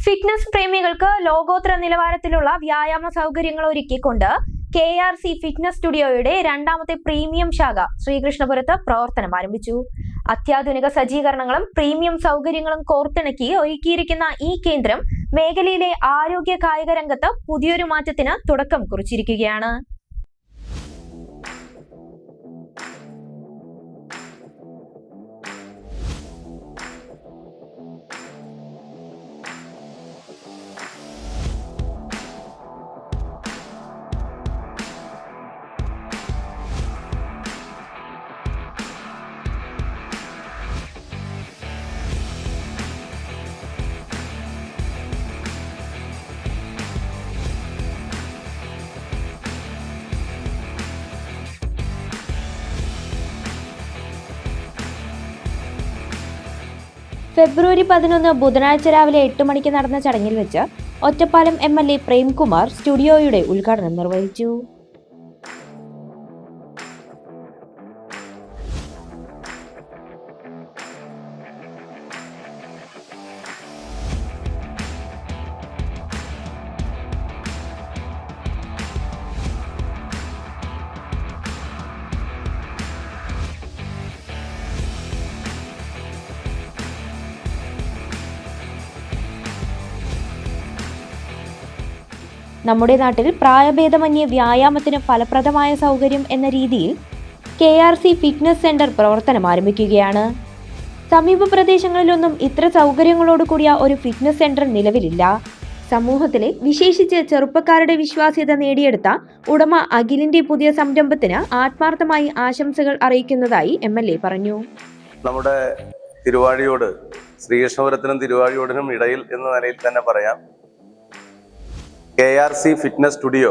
Fitness പ്രേമികൾക്ക് ലോകോത്തര നിലവാരത്തിലുള്ള വ്യായാമ സൗകര്യങ്ങൾ ഒരുക്കിക്കൊണ്ട് KRC ഫിറ്റ്നസ് സ്റ്റുഡിയോയുടെ രണ്ടാമത്തെ പ്രീമിയം ശാഖ ശ്രീകൃഷ്ണപുരത്ത് പ്രവർത്തനം ആരംഭിച്ചു. അത്യാധുനിക സജ്ജീകരണങ്ങളും പ്രീമിയം സൗകര്യങ്ങളും കോർത്തിണക്കി ഒരുക്കിയിരിക്കുന്ന ഈ കേന്ദ്രം മേഖലയിലെ ആരോഗ്യ കായിക രംഗത്ത് പുതിയൊരു മാറ്റത്തിന് തുടക്കം കുറിച്ചിരിക്കുകയാണ്. ഫെബ്രുവരി 11 ബുധനാഴ്ച രാവിലെ 8 മണിക്ക് നടന്ന ചടങ്ങിൽ വെച്ച് ഒറ്റപ്പാലം MLA പ്രേംകുമാർ സ്റ്റുഡിയോയുടെ ഉദ്ഘാടനം നിർവഹിച്ചു. നമ്മുടെ നാട്ടിൽ പ്രായഭേദമന്യേ വ്യായാമത്തിന് ഫലപ്രദമായ സൗകര്യം എന്ന രീതിയിൽ KRC ഫിറ്റ്നസ് സെന്റർ പ്രവർത്തനം ആരംഭിക്കുകയാണ്. സമീപ പ്രദേശങ്ങളിലൊന്നും ഇത്ര സൗകര്യങ്ങളോട് കൂടിയ ഒരു ഫിറ്റ്നസ് സെന്റർ നിലവിലില്ല. സമൂഹത്തിലെ വിശേഷിച്ച് ചെറുപ്പക്കാരുടെ വിശ്വാസ്യത നേടിയെടുത്ത ഉടമ അഖിലിന്റെ പുതിയ സംരംഭത്തിന് ആത്മാർത്ഥമായി ആശംസകൾ അറിയിക്കുന്നതായി MLA പറഞ്ഞു. നമ്മുടെ തിരുവാഴിയോട്, ശ്രീകൃഷ്ണപുരത്തിനും തിരുവാഴിയോടിനും ഇടയിൽ എന്ന നിലയിൽ തന്നെ പറയാം, KRC ഫിറ്റ്നസ് സ്റ്റുഡിയോ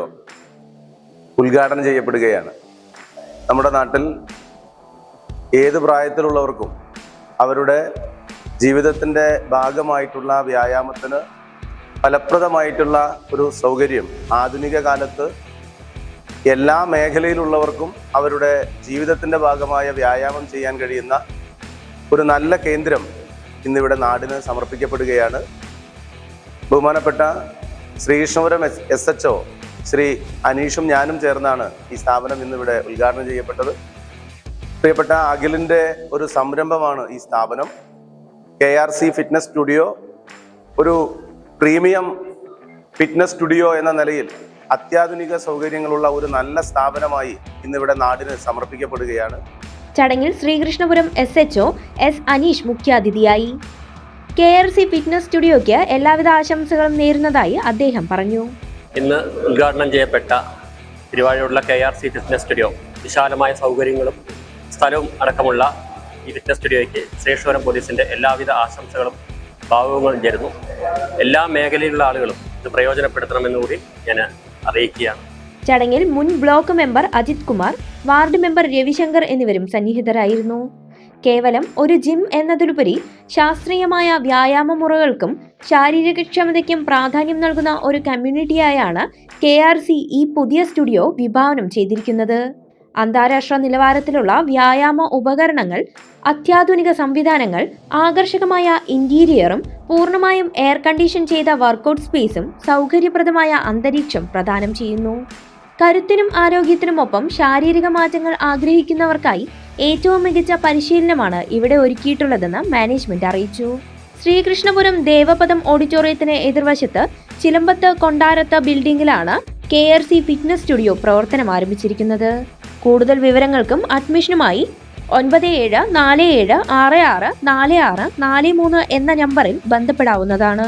ഉദ്ഘാടനം ചെയ്യപ്പെടുകയാണ്. നമ്മുടെ നാട്ടിൽ ഏത് പ്രായത്തിലുള്ളവർക്കും അവരുടെ ജീവിതത്തിൻ്റെ ഭാഗമായിട്ടുള്ള വ്യായാമത്തിന് ഫലപ്രദമായിട്ടുള്ള ഒരു സൗകര്യം ആധുനിക കാലത്ത് എല്ലാ മേഖലയിലുള്ളവർക്കും അവരുടെ ജീവിതത്തിൻ്റെ ഭാഗമായ വ്യായാമം ചെയ്യാൻ കഴിയുന്ന ഒരു നല്ല കേന്ദ്രം ഇന്നിവിടെ നാടിന് സമർപ്പിക്കപ്പെടുകയാണ്. ബഹുമാനപ്പെട്ട ശ്രീകൃഷ്ണപുരം SHO ശ്രീ അനീഷും ഞാനും ചേർന്നാണ് ഈ സ്ഥാപനം ഇന്നിവിടെ ഉദ്ഘാടനം ചെയ്യപ്പെട്ടത്. പ്രിയപ്പെട്ട അഖിലിൻ്റെ ഒരു സംരംഭമാണ് ഈ സ്ഥാപനം. KRC ഫിറ്റ്നസ് സ്റ്റുഡിയോ ഒരു പ്രീമിയം ഫിറ്റ്നസ് സ്റ്റുഡിയോ എന്ന നിലയിൽ അത്യാധുനിക സൗകര്യങ്ങളുള്ള ഒരു നല്ല സ്ഥാപനമായി ഇന്നിവിടെ നാടിന് സമർപ്പിക്കപ്പെടുകയാണ്. ചടങ്ങിൽ ശ്രീകൃഷ്ണപുരം SHO S അനീഷ് മുഖ്യാതിഥിയായി. KRC ഫിറ്റ്നസ് സ്റ്റുഡിയോയ്ക്ക് എല്ലാവിധ ആശംസകളും നേരുന്നതായി അദ്ദേഹം പറഞ്ഞു. ഇന്ന് ഉദ്ഘാടനം ചെയ്യപ്പെട്ട തിരുവാഴിയോടുള്ള KRC ഫിറ്റ്നസ് സ്റ്റുഡിയോ വിശാലമായ സൗകര്യങ്ങളും സ്ഥലവും അടക്കമുള്ള ഈ ഫിറ്റ്നസ് സ്റ്റുഡിയോയ്ക്ക് ശ്രീകൃഷ്ണപുരം പോലീസിന്റെ എല്ലാവിധ ആശംസകളും ഭാവുകങ്ങളും ചേരുന്നു. എല്ലാ മേഖലയിലുള്ള ആളുകളും ഇത് പ്രയോജനപ്പെടുത്തണമെന്നുകൂടി ഞാൻ അറിയിക്കുകയാണ്. ചടങ്ങിൽ മുൻ block member Ajith Kumar, ward member Ravishankar എന്നിവരും സന്നിഹിതരായിരുന്നു. കേവലം ഒരു ജിം എന്നതിലുപരി ശാസ്ത്രീയമായ വ്യായാമ മുറകൾക്കും ശാരീരികക്ഷമതയ്ക്കും പ്രാധാന്യം നൽകുന്ന ഒരു കമ്മ്യൂണിറ്റിയായാണ് KRC ഈ പുതിയ സ്റ്റുഡിയോ വിഭാവനം ചെയ്തിരിക്കുന്നത്. അന്താരാഷ്ട്ര നിലവാരത്തിലുള്ള വ്യായാമ ഉപകരണങ്ങൾ, അത്യാധുനിക സംവിധാനങ്ങൾ, ആകർഷകമായ ഇന്റീരിയറും പൂർണ്ണമായും എയർ കണ്ടീഷൻ ചെയ്ത വർക്കൗട്ട് സ്പേസും സൗകര്യപ്രദമായ അന്തരീക്ഷം പ്രദാനം ചെയ്യുന്നു. കരുത്തിനും ആരോഗ്യത്തിനുമൊപ്പം ശാരീരിക മാറ്റങ്ങൾ ആഗ്രഹിക്കുന്നവർക്കായി ഏറ്റവും മികച്ച പരിശീലനമാണ് ഇവിടെ ഒരുക്കിയിട്ടുള്ളതെന്ന് മാനേജ്മെന്റ് അറിയിച്ചു. ശ്രീകൃഷ്ണപുരം ദേവപദം ഓഡിറ്റോറിയത്തിന് എതിർവശത്ത് ചിലമ്പത്ത് കൊണ്ടാരത്ത് ബിൽഡിംഗിലാണ് KRC ഫിറ്റ്നസ് സ്റ്റുഡിയോ പ്രവർത്തനം ആരംഭിച്ചിരിക്കുന്നത്. കൂടുതൽ വിവരങ്ങൾക്കും അഡ്മിഷനുമായി 9747664643 എന്ന നമ്പറിൽ ബന്ധപ്പെടാവുന്നതാണ്.